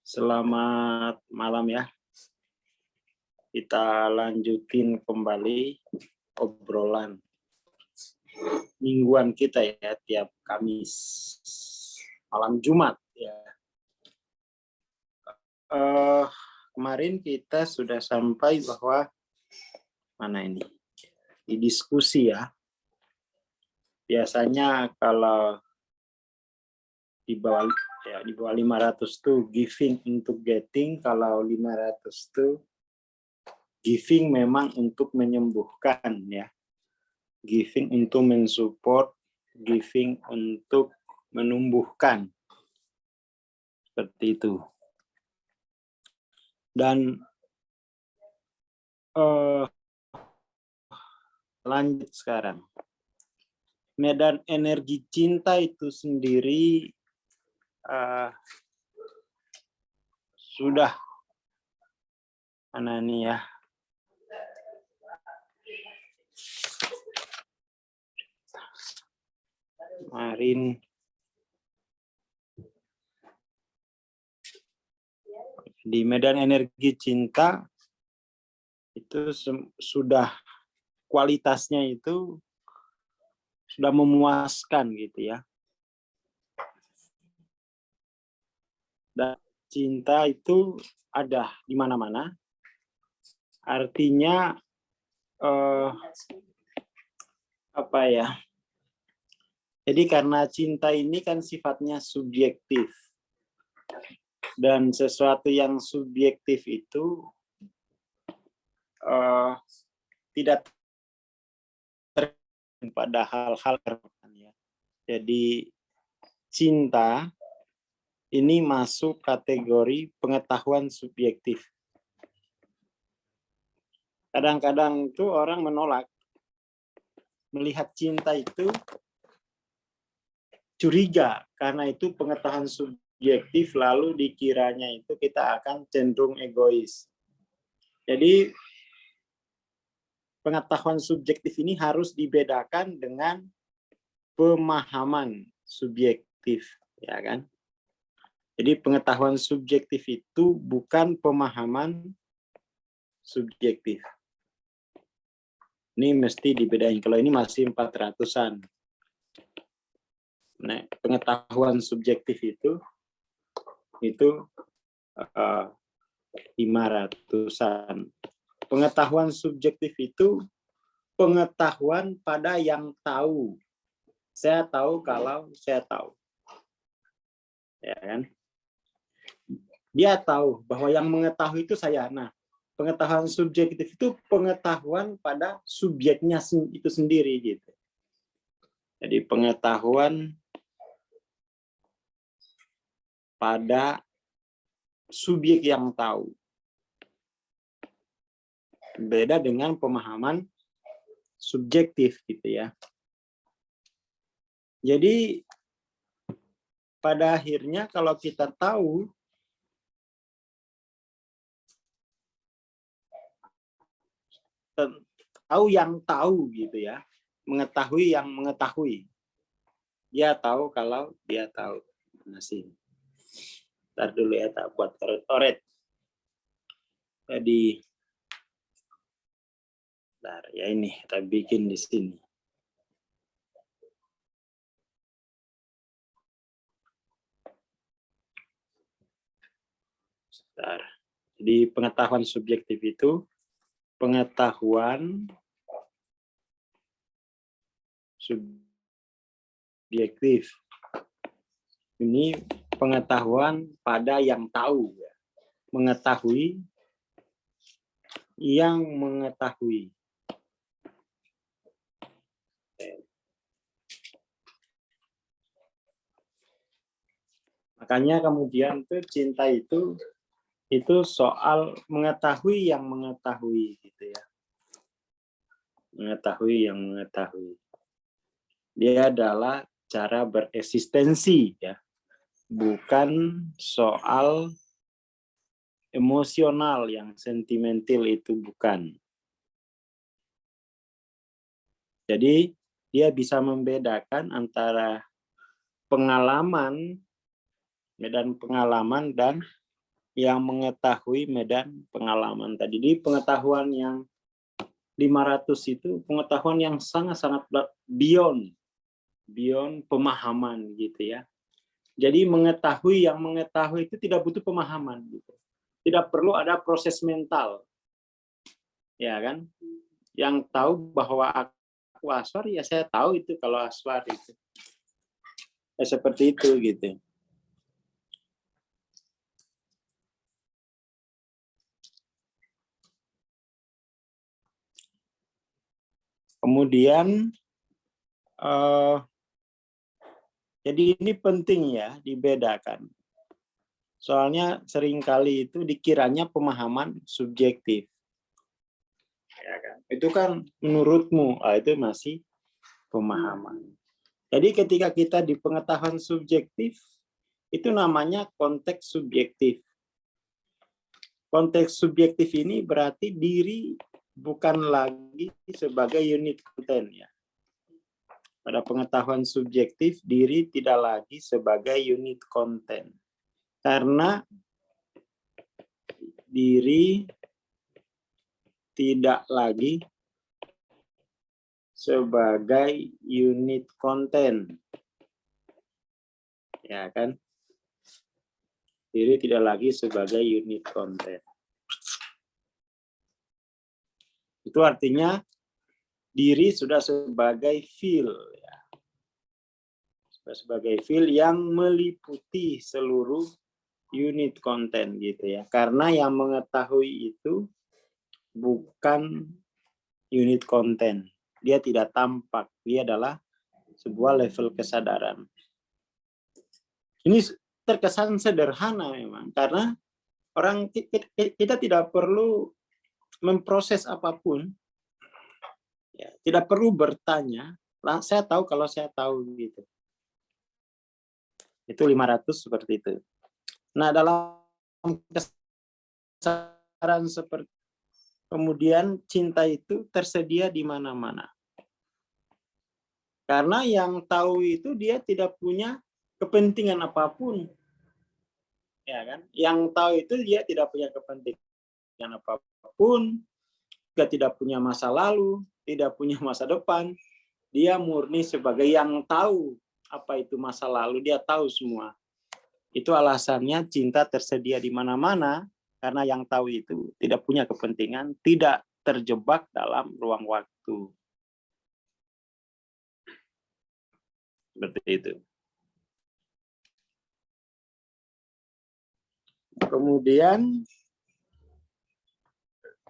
Selamat malam ya. Kita lanjutin kembali obrolan mingguan kita ya tiap Kamis malam Jumat ya. Kemarin kita sudah sampai bahwa mana ini di diskusi ya. Biasanya kalau di bawah 500 tuh giving untuk getting, kalau 500 tuh giving memang untuk menyembuhkan ya. Giving untuk mensupport, giving untuk menumbuhkan. Seperti itu. Dan lanjut sekarang. Medan energi cinta itu sendiri sudah mana nih ya? Kemarin di medan energi cinta itu sudah kualitasnya itu sudah memuaskan gitu ya. Dan cinta itu ada di mana-mana. Artinya apa ya? Jadi karena cinta ini kan sifatnya subjektif. Dan sesuatu yang subjektif itu tidak pada hal-hal ya. Jadi cinta ini masuk kategori pengetahuan subjektif. Kadang-kadang itu orang menolak melihat cinta itu curiga karena itu pengetahuan subjektif, lalu dikiranya itu kita akan cenderung egois. Jadi pengetahuan subjektif ini harus dibedakan dengan pemahaman subjektif, ya kan? Jadi pengetahuan subjektif itu bukan pemahaman subjektif. Ini mesti dibedain. Kalau ini masih 400-an. Nah, pengetahuan subjektif itu 500-an. Pengetahuan subjektif itu pengetahuan pada yang tahu. Saya tahu kalau saya tahu. Ya kan? Dia tahu bahwa yang mengetahui itu saya. Nah, pengetahuan subjektif itu pengetahuan pada subjeknya itu sendiri gitu. Jadi pengetahuan pada subjek yang tahu. Beda dengan pemahaman subjektif gitu ya. Jadi pada akhirnya kalau kita tahu yang tahu gitu ya, mengetahui yang mengetahui. Dia tahu kalau dia tahu. Masih. Ntar dulu ya, tak buat oret. Jadi bentar, ya ini kita bikin di sini. Bentar. Jadi pengetahuan subjektif itu pengetahuan subjektif. Ini pengetahuan pada yang tahu, mengetahui yang mengetahui. Makanya kemudian tuh cinta itu soal mengetahui yang mengetahui gitu ya. Mengetahui yang mengetahui. Dia adalah cara bereksistensi ya. Bukan soal emosional yang sentimental, itu bukan. Jadi dia bisa membedakan antara pengalaman, medan pengalaman dan yang mengetahui medan pengalaman tadi. Di pengetahuan yang 500 itu pengetahuan yang sangat-sangat beyond pemahaman gitu ya. Jadi yang mengetahui itu tidak butuh pemahaman gitu. Tidak perlu ada proses mental. Ya kan? Yang tahu bahwa aku aswar, ya saya tahu itu kalau aswar itu. Ya, seperti itu gitu. Kemudian jadi ini penting ya dibedakan. Soalnya seringkali itu dikiranya pemahaman subjektif. Ya kan? Itu kan menurutmu, itu masih pemahaman. Jadi ketika kita di pengetahuan subjektif, itu namanya konteks subjektif. Konteks subjektif ini berarti diri bukan lagi sebagai unit konten ya. Pada pengetahuan subjektif, diri tidak lagi sebagai unit konten. Karena diri tidak lagi sebagai unit konten. Ya kan? Diri tidak lagi sebagai unit konten. Itu artinya diri sudah sebagai feel ya. Sebagai feel yang meliputi seluruh unit konten gitu ya. Karena yang mengetahui itu bukan unit konten. Dia tidak tampak, dia adalah sebuah level kesadaran. Ini terkesan sederhana memang karena orang kita tidak perlu memproses apapun. Ya, tidak perlu bertanya, saya tahu kalau saya tahu gitu. Itu 500 seperti itu. Nah, dalam kesadaran seperti kemudian cinta itu tersedia di mana-mana. Karena yang tahu itu dia tidak punya kepentingan apapun. Ya kan? Yang tahu itu dia tidak punya kepentingan apapun, dia tidak punya masa lalu, tidak punya masa depan. Dia murni sebagai yang tahu apa itu masa lalu, dia tahu semua. Itu alasannya cinta tersedia di mana-mana, karena yang tahu itu tidak punya kepentingan, tidak terjebak dalam ruang waktu. Seperti itu. Kemudian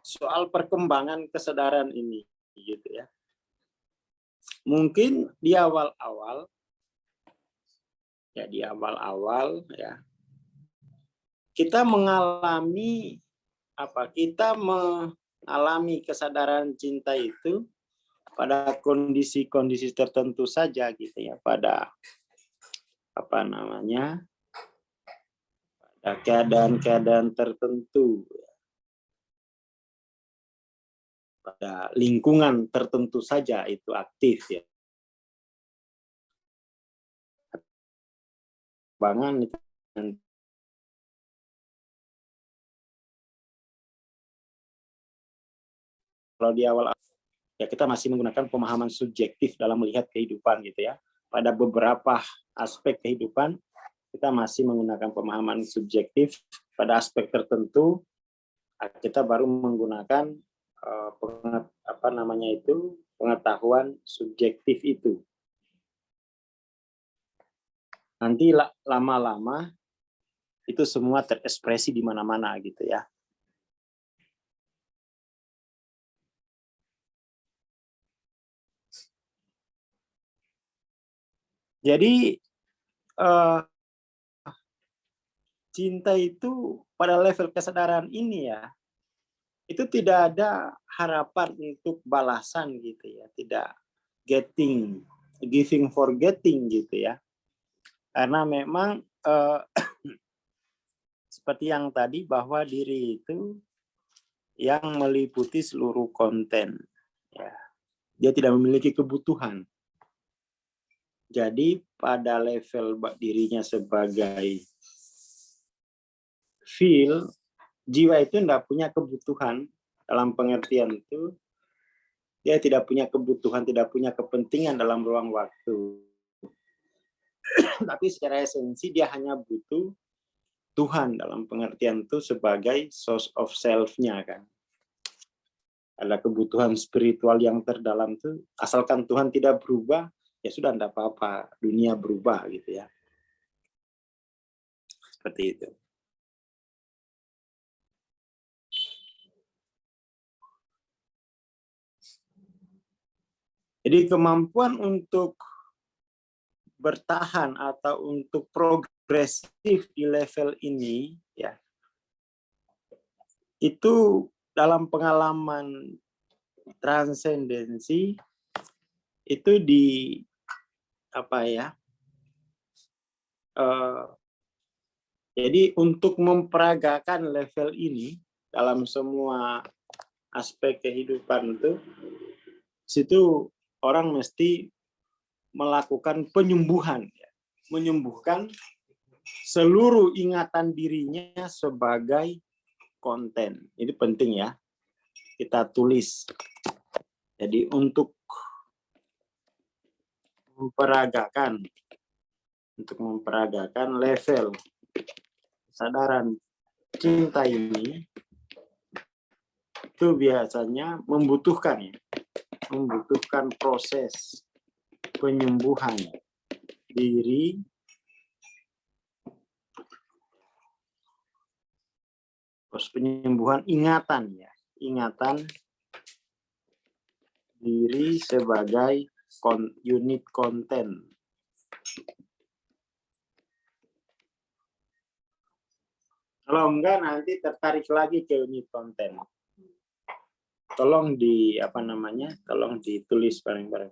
soal perkembangan kesadaran ini, gitu ya. Mungkin di awal-awal, ya, kita mengalami kita mengalami kesadaran cinta itu pada kondisi-kondisi tertentu saja gitu ya, pada pada keadaan-keadaan tertentu, pada lingkungan tertentu saja itu aktif ya. Bangan itu kalau di awal ya kita masih menggunakan pemahaman subjektif dalam melihat kehidupan gitu ya. Pada beberapa aspek kehidupan kita masih menggunakan pemahaman subjektif, pada aspek tertentu kita baru menggunakan pengetahuan subjektif itu. Nanti lama-lama itu semua terekspresi di mana-mana gitu ya. Jadi cinta itu pada level kesadaran ini ya, itu tidak ada harapan untuk balasan gitu ya, tidak giving for getting gitu ya. Karena memang seperti yang tadi bahwa diri itu yang meliputi seluruh konten ya. Dia tidak memiliki kebutuhan. Jadi pada level dirinya sebagai feel, jiwa itu tidak punya kebutuhan dalam pengertian itu, dia tidak punya kebutuhan, tidak punya kepentingan dalam ruang waktu. Tapi secara esensi dia hanya butuh Tuhan dalam pengertian itu sebagai source of self-nya kan. Ada kebutuhan spiritual yang terdalam itu, asalkan Tuhan tidak berubah, ya sudah tidak apa-apa, dunia berubah gitu ya. Seperti itu. Jadi kemampuan untuk bertahan atau untuk progresif di level ini ya, itu dalam pengalaman transendensi itu di apa ya, jadi untuk memperagakan level ini dalam semua aspek kehidupan itu, situ orang mesti melakukan penyembuhan, ya. Menyembuhkan seluruh ingatan dirinya sebagai konten. Ini penting ya, kita tulis. Jadi untuk memperagakan level kesadaran cinta ini, itu biasanya membutuhkan proses penyembuhan diri, proses penyembuhan ingatan ya, ingatan diri sebagai unit konten. Kalau enggak nanti tertarik lagi ke unit konten. Tolong tolong ditulis bareng-bareng.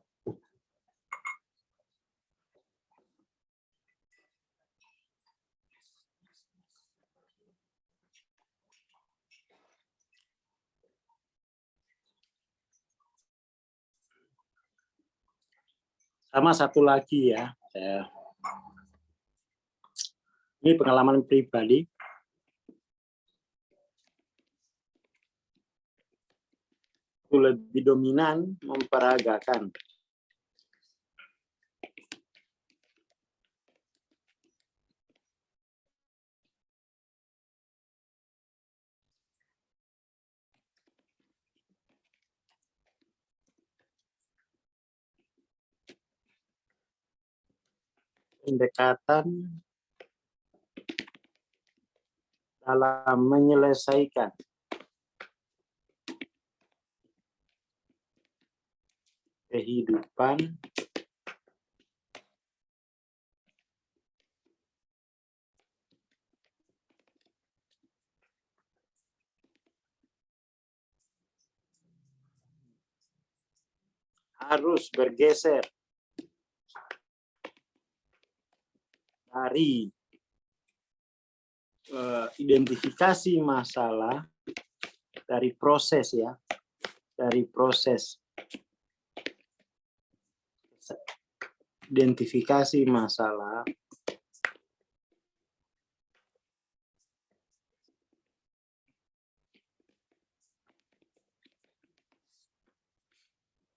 Sama satu lagi ya, ini pengalaman pribadi. Itu lebih dominan memperagakan pendekatan dalam menyelesaikan kehidupan harus bergeser dari identifikasi masalah, dari proses ya, dari proses identifikasi masalah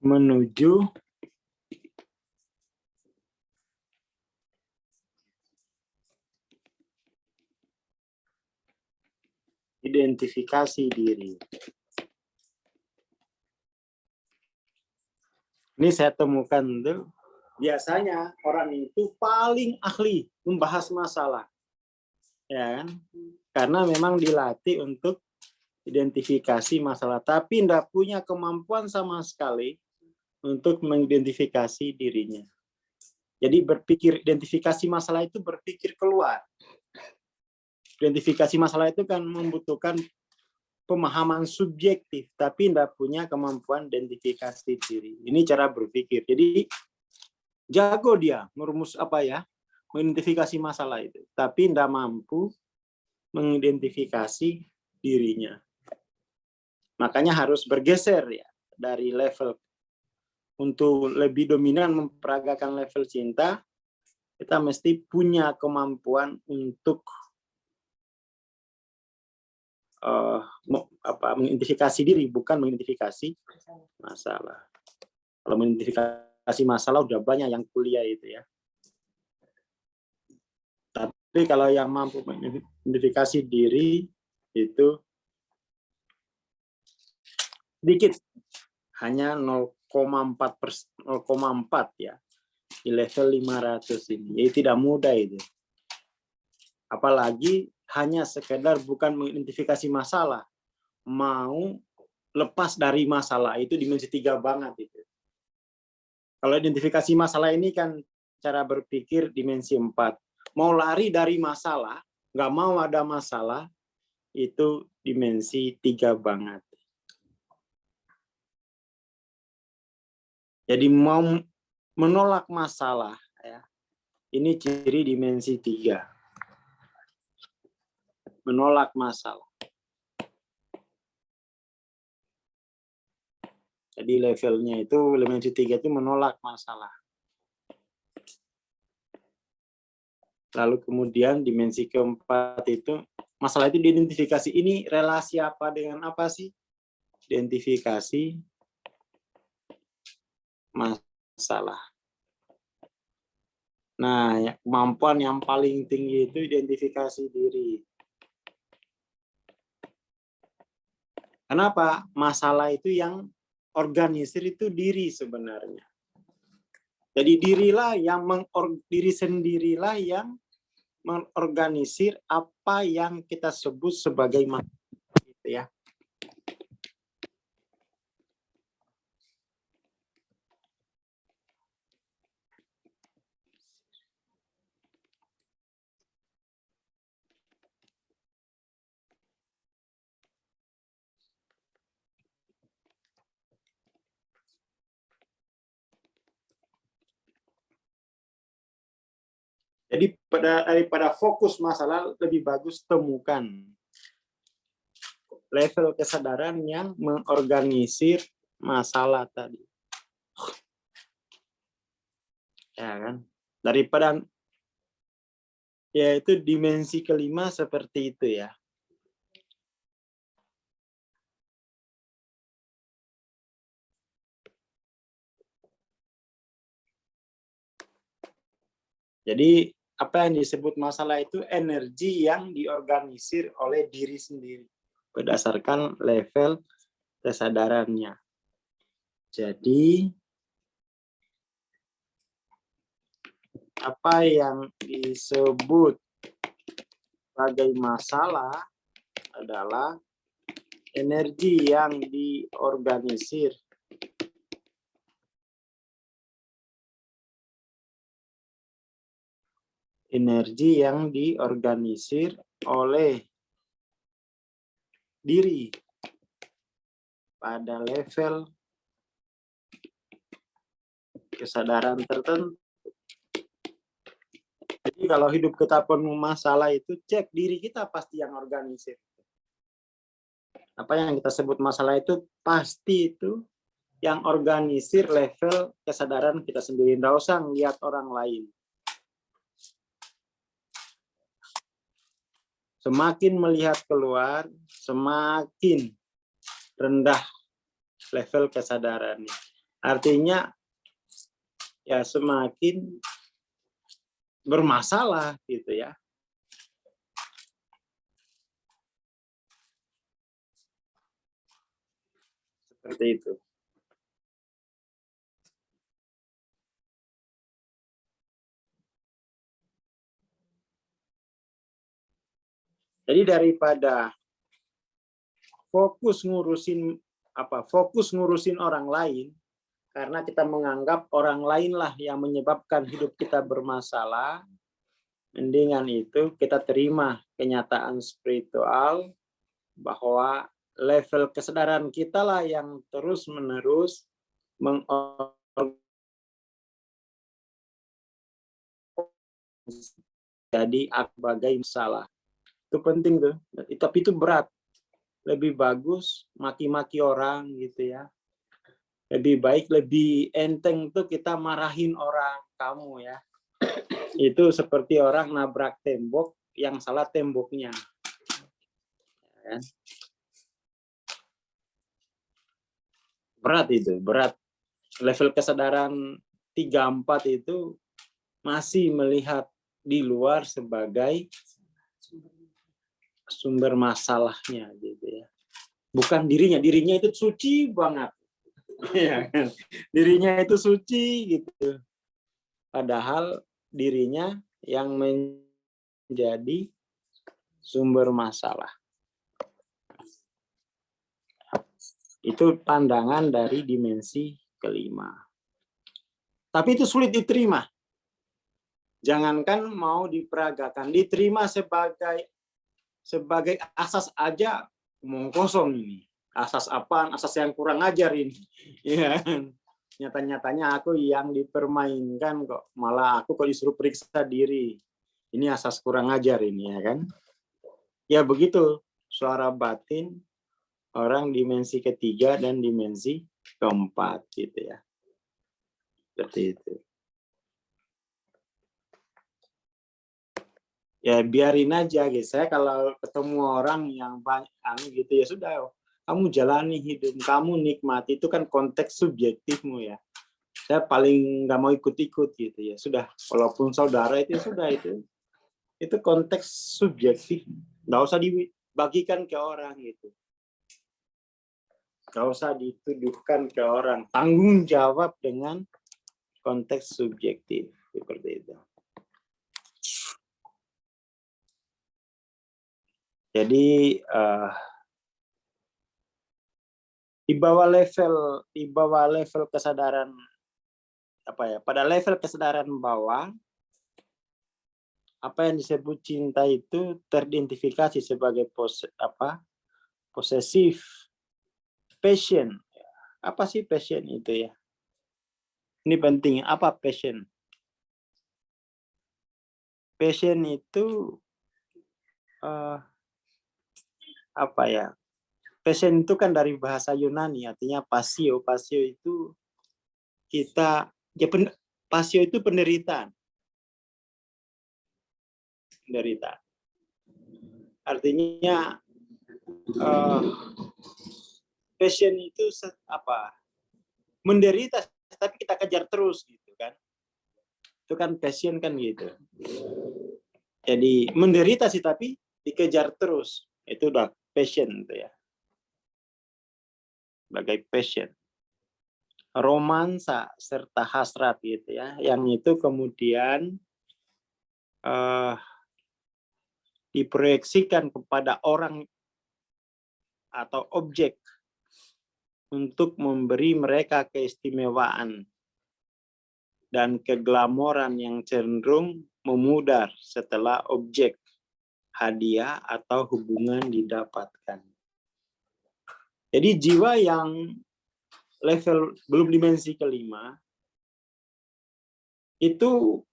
menuju identifikasi diri. Ini saya temukan tuh, biasanya orang itu paling ahli membahas masalah, ya kan? Karena memang dilatih untuk identifikasi masalah, tapi tidak punya kemampuan sama sekali untuk mengidentifikasi dirinya. Jadi berpikir identifikasi masalah itu berpikir keluar. Identifikasi masalah itu kan membutuhkan pemahaman subjektif, tapi tidak punya kemampuan identifikasi diri. Ini cara berpikir. Jadi jago dia merumus mengidentifikasi masalah itu, tapi tidak mampu mengidentifikasi dirinya. Makanya harus bergeser ya dari level untuk lebih dominan memperagakan level cinta. Kita mesti punya kemampuan untuk mengidentifikasi diri, bukan mengidentifikasi masalah. Kalau mengidentifikasi masalah udah banyak yang kuliah itu ya. Tapi kalau yang mampu mengidentifikasi diri itu sedikit, hanya 0,4 ya di level 500 ini. Jadi tidak mudah itu. Apalagi hanya sekedar bukan mengidentifikasi masalah, mau lepas dari masalah, itu dimensi 3 banget itu. Kalau identifikasi masalah ini kan cara berpikir dimensi 4. Mau lari dari masalah, nggak mau ada masalah, itu dimensi 3 banget. Jadi mau menolak masalah, ya, ini ciri dimensi 3. Menolak masalah. Jadi levelnya itu, dimensi 3 itu menolak masalah. Lalu kemudian dimensi keempat itu, masalah itu diidentifikasi. Ini relasi apa dengan apa sih? Identifikasi masalah. Nah, kemampuan yang paling tinggi itu identifikasi diri. Kenapa? Masalah itu yang organisir itu diri sebenarnya. Jadi diri sendirilah yang mengorganisir apa yang kita sebut sebagai masalah, gitu ya. Jadi daripada fokus masalah, lebih bagus temukan level kesadaran yang mengorganisir masalah tadi. Ya kan? Daripada yaitu dimensi kelima seperti itu ya. Jadi apa yang disebut masalah itu energi yang diorganisir oleh diri sendiri berdasarkan level kesadarannya. Jadi apa yang disebut sebagai masalah adalah energi yang diorganisir oleh diri pada level kesadaran tertentu. Jadi kalau hidup kita penuh masalah itu, cek diri kita pasti yang organisir. Apa yang kita sebut masalah itu pasti itu yang organisir level kesadaran kita sendiri. Nggak usah ngelihat orang lain. Semakin melihat keluar, semakin rendah level kesadarannya. Artinya ya semakin bermasalah gitu ya. Seperti itu. Jadi daripada fokus ngurusin orang lain, karena kita menganggap orang lainlah yang menyebabkan hidup kita bermasalah, mendingan itu kita terima kenyataan spiritual bahwa level kesadaran kita lah yang terus-menerus jadi sebagai masalah. Itu penting tuh, tapi itu berat. Lebih bagus maki-maki orang gitu ya. Lebih baik, lebih enteng tuh kita marahin orang, kamu ya. Itu seperti orang nabrak tembok yang salah temboknya. kan? Berat itu, berat. Level kesadaran 3-4 itu masih melihat di luar sebagai sumber masalahnya gitu ya. Bukan dirinya itu suci banget. Ya kan? Dirinya itu suci gitu. Padahal dirinya yang menjadi sumber masalah. Itu pandangan dari dimensi kelima. Tapi itu sulit diterima. Jangankan mau diperagakan, diterima sebagai asas aja omong kosong ini. Asas apaan? Asas yang kurang ajar ini. Ya. Nyata-nyatanya aku yang dipermainkan kok. Malah aku kok disuruh periksa diri. Ini asas kurang ajar ini ya kan. Ya begitu suara batin orang dimensi ketiga dan dimensi keempat gitu ya. Seperti itu. Ya biarin aja gitu. Saya kalau ketemu orang yang banyak gitu ya sudah, kamu jalani hidup, kamu nikmati, itu kan konteks subjektifmu ya. Saya paling nggak mau ikut-ikut gitu ya. Sudah, walaupun saudara itu sudah itu konteks subjektif, nggak usah dibagikan ke orang gitu. Nggak usah dituduhkan ke orang, tanggung jawab dengan konteks subjektif seperti itu. Jadi di bawah level kesadaran apa ya? Pada level kesadaran bawah, apa yang disebut cinta itu teridentifikasi sebagai posesif, passion. Apa sih passion itu ya? Ini penting. Apa passion? Passion itu apa ya? Passion itu kan dari bahasa Yunani, artinya pasio. Pasio itu pasio itu penderitaan. Penderitaan. Artinya passion itu apa? Menderita tapi kita kejar terus gitu kan. Itu kan passion kan gitu. Jadi menderita sih tapi dikejar terus. Itu udah passion itu ya. Sebagai passion. Romansa serta hasrat gitu ya. Yang itu kemudian diproyeksikan kepada orang atau objek untuk memberi mereka keistimewaan dan keglamoran yang cenderung memudar setelah objek, hadiah, atau hubungan didapatkan. Jadi jiwa yang level belum dimensi kelima, itu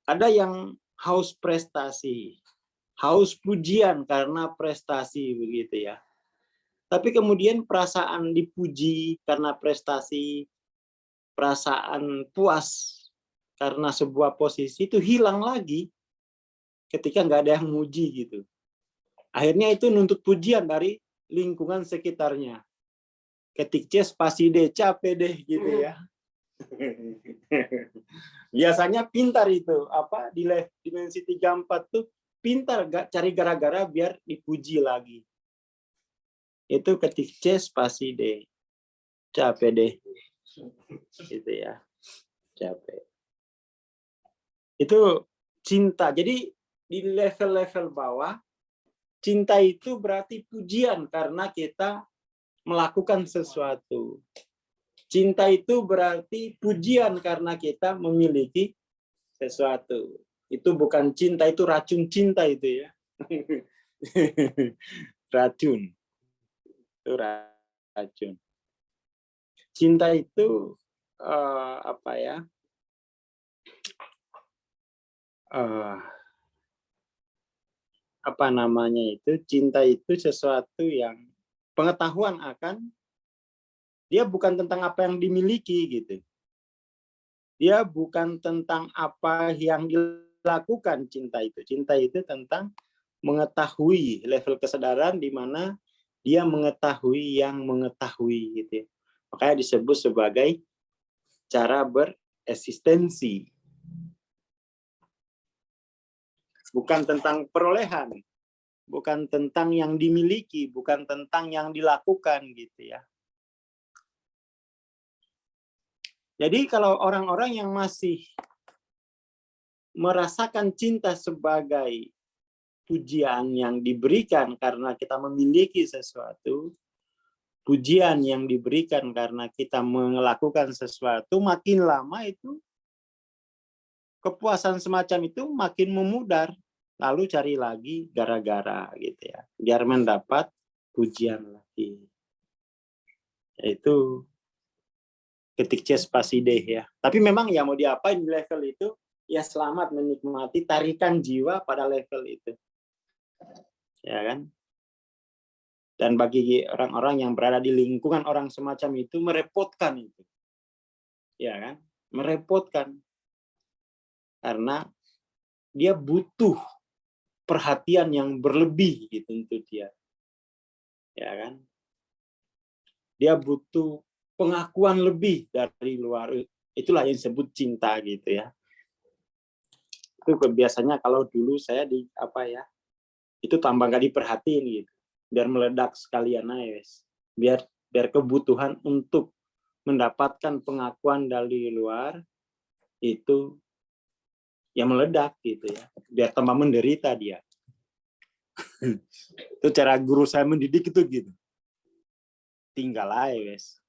ada yang haus prestasi, haus pujian karena prestasi begitu ya. Tapi kemudian perasaan dipuji karena prestasi, perasaan puas karena sebuah posisi itu hilang lagi ketika nggak ada yang muji gitu. Akhirnya itu nuntut pujian dari lingkungan sekitarnya. Ketik C spasi D, capek deh gitu ya. Biasanya pintar itu, apa di dimensi 3-4 tuh pintar cari gara-gara biar dipuji lagi. Itu ketik C spasi D, capek deh. Gitu ya. Capek. Itu cinta. Jadi di level-level bawah, cinta itu berarti pujian karena kita melakukan sesuatu. Cinta itu berarti pujian karena kita memiliki sesuatu. Itu bukan cinta, itu racun cinta itu ya. Racun. Itu racun. Cinta itu apa ya? Apa namanya itu? Cinta itu sesuatu yang pengetahuan akan dia bukan tentang apa yang dimiliki gitu. Dia bukan tentang apa yang dilakukan cinta itu. Cinta itu tentang mengetahui level kesadaran di mana dia mengetahui yang mengetahui gitu ya. Makanya disebut sebagai cara bereksistensi. Bukan tentang perolehan, bukan tentang yang dimiliki, bukan tentang yang dilakukan gitu ya. Jadi kalau orang-orang yang masih merasakan cinta sebagai pujian yang diberikan karena kita memiliki sesuatu, pujian yang diberikan karena kita melakukan sesuatu, makin lama itu kepuasan semacam itu makin memudar. Lalu cari lagi gara-gara gitu ya, biar mendapat pujian lagi. Itu ketik ces pasideh ya. Tapi memang ya mau diapain di level itu, ya selamat menikmati tarikan jiwa pada level itu. Ya kan? Dan bagi orang-orang yang berada di lingkungan orang semacam itu merepotkan itu. Ya kan? Merepotkan. Karena dia butuh perhatian yang berlebih gitu untuk dia. Ya kan? Dia butuh pengakuan lebih dari luar. Itulah yang disebut cinta gitu ya. Itu biasanya kalau dulu saya di apa ya, itu tambah nggak diperhatiin gitu, biar meledak sekalian aja, biar kebutuhan untuk mendapatkan pengakuan dari luar itu ya meledak gitu ya, biar tambah menderita dia. Itu cara guru saya mendidik itu gitu, tinggal aja guys,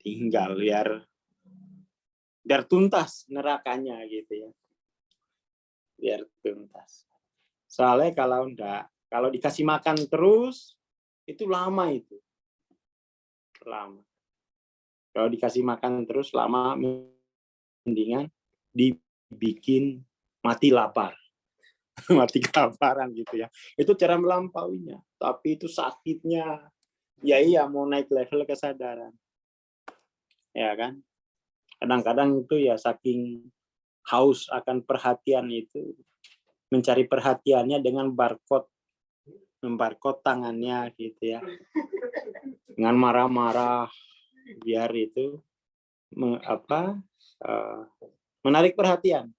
tinggal biar tuntas nerakanya gitu ya, biar tuntas. Soalnya kalau dikasih makan terus itu lama itu. Lama. Kalau dikasih makan terus lama, mendingan dibikin mati lapar. Mati kelaparan gitu ya. Itu cara melampauinya. Tapi itu sakitnya. Ya iya, mau naik level kesadaran. Ya kan? Kadang-kadang itu ya saking haus akan perhatian itu, mencari perhatiannya dengan membarcode tangannya gitu ya. Dengan marah-marah, biar itu menarik perhatian.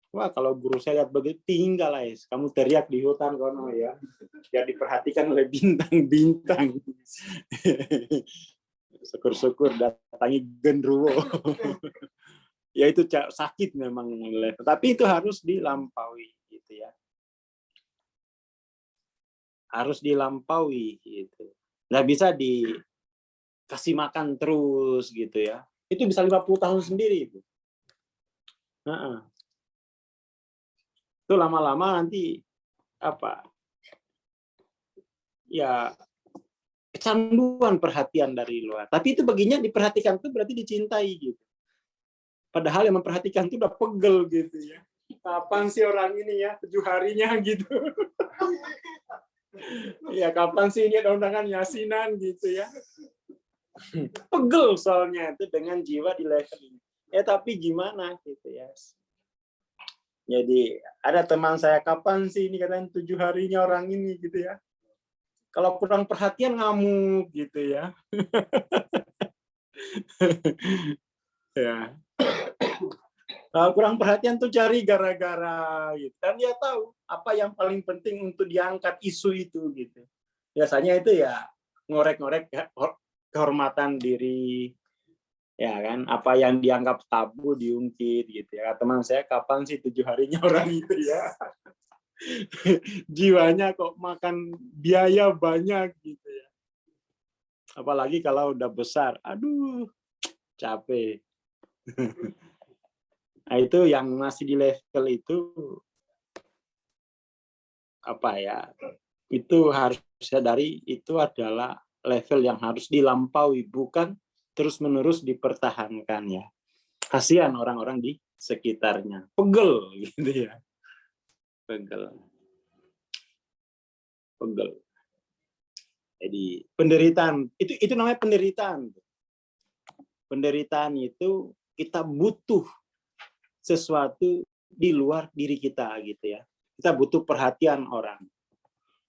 Wah, kalau guru saya lihat begitu, tinggal lah, kamu teriak di hutan kono ya, biar diperhatikan oleh bintang-bintang. Syukur-syukur datangi genderuwo. Ya itu sakit memang, tapi itu harus dilampaui gitu ya. Harus dilampaui gitu. Nggak bisa dikasih makan terus gitu ya. Itu bisa 50 tahun sendiri itu. Itu lama-lama nanti apa ya, kecanduan perhatian dari luar. Tapi itu baginya diperhatikan itu berarti dicintai gitu. Padahal yang memperhatikan itu udah pegel gitu ya. Kapan sih orang ini ya 7 harinya gitu. Ya kapan sih ini ada undangan yasinan gitu ya. Pegel soalnya itu dengan jiwa di level ini. Ya tapi gimana gitu ya. Jadi ada teman saya, kapan sih ini katanya 7 harinya orang ini gitu ya. Kalau kurang perhatian ngamuk gitu ya. Ya. Kalau kurang perhatian tuh cari gara-gara gitu. Dan dia tahu apa yang paling penting untuk diangkat isu itu gitu. Biasanya itu ya ngorek-ngorek kehormatan diri, ya kan, apa yang dianggap tabu diungkit gitu ya. Teman saya, kapan sih 7 harinya orang itu ya. Jiwanya kok makan biaya banyak gitu ya. Apalagi kalau udah besar, aduh capek. Nah itu yang masih di level itu apa ya, itu harus sadari itu adalah level yang harus dilampaui, bukan terus-menerus dipertahankan ya. Kasihan orang-orang di sekitarnya, pegel gitu ya, pegel. Jadi penderitaan itu namanya penderitaan. Penderitaan itu kita butuh sesuatu di luar diri kita gitu ya. Kita butuh perhatian orang.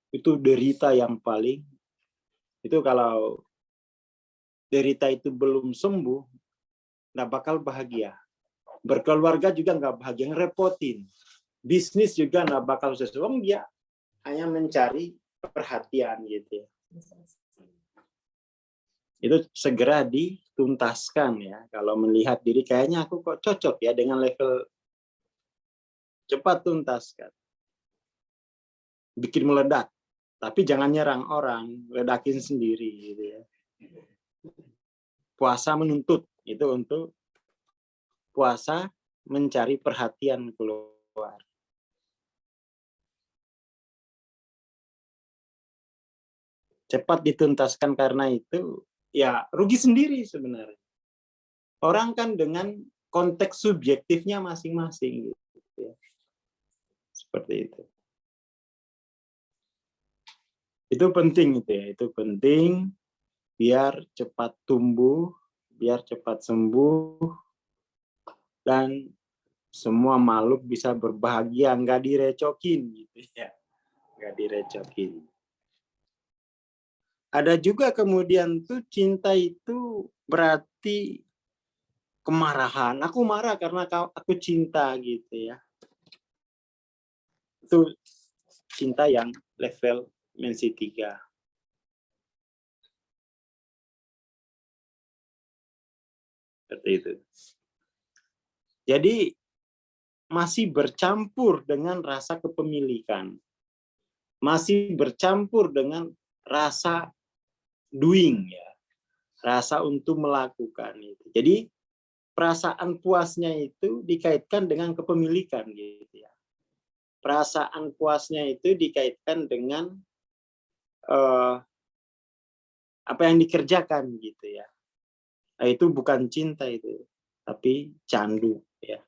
Itu derita yang paling, itu kalau derita itu belum sembuh, nggak bakal bahagia. Berkeluarga juga nggak bahagia, ngerepotin. Bisnis juga nggak bakal sesuai, dia hanya mencari perhatian gitu ya. Itu segera dituntaskan ya. Kalau melihat diri kayaknya aku kok cocok ya dengan level, cepat tuntaskan. Bikin meledak, tapi jangan nyerang orang, ledakin sendiri gitu ya. Puasa menuntut itu untuk puasa mencari perhatian keluar. Cepat dituntaskan karena itu ya rugi sendiri sebenarnya. Orang kan dengan konteks subjektifnya masing-masing gitu ya. Seperti itu. Itu penting itu ya, itu penting biar cepat tumbuh, biar cepat sembuh, dan semua makhluk bisa berbahagia, nggak direcokin gitu ya, nggak direcokin. Ada juga kemudian tuh cinta itu berarti kemarahan. Aku marah karena aku cinta gitu ya. Itu cinta yang level dimensi 3. Seperti itu. Jadi masih bercampur dengan rasa kepemilikan. Masih bercampur dengan rasa doing ya. Rasa untuk melakukan itu. Jadi perasaan puasnya itu dikaitkan dengan kepemilikan gitu ya. Perasaan puasnya itu dikaitkan dengan apa yang dikerjakan gitu ya. Nah, itu bukan cinta itu, tapi candu ya.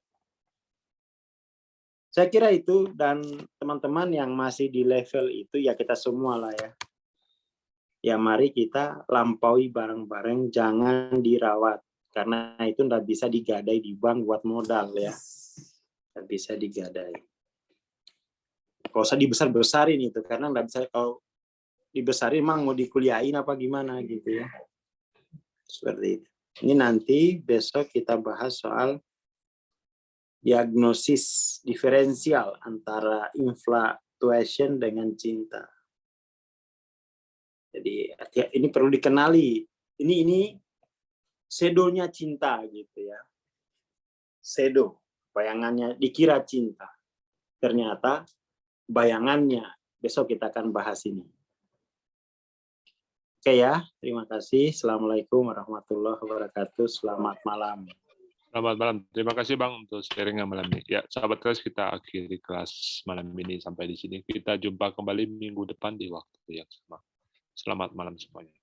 Saya kira itu, dan teman-teman yang masih di level itu ya kita semua lah ya. Ya mari kita lampaui bareng-bareng, jangan dirawat. Karena itu nggak bisa digadai di bank buat modal ya. Nggak bisa digadai. Kalau usah dibesar-besarin itu, karena nggak bisa, kalau dibesarin emang mau dikuliahin apa gimana gitu ya. Seperti itu. Ini nanti besok kita bahas soal diagnosis diferensial antara infatuation dengan cinta. Jadi ini perlu dikenali. Ini shadow-nya cinta gitu ya. Shadow, bayangannya dikira cinta. Ternyata bayangannya. Besok kita akan bahas ini. Oke ya, terima kasih. Assalamualaikum warahmatullahi wabarakatuh. Selamat malam. Selamat malam. Terima kasih Bang untuk sharing malam ini. Ya, sahabat kelas, kita akhiri kelas malam ini sampai di sini. Kita jumpa kembali minggu depan di waktu yang sama. Selamat malam semuanya.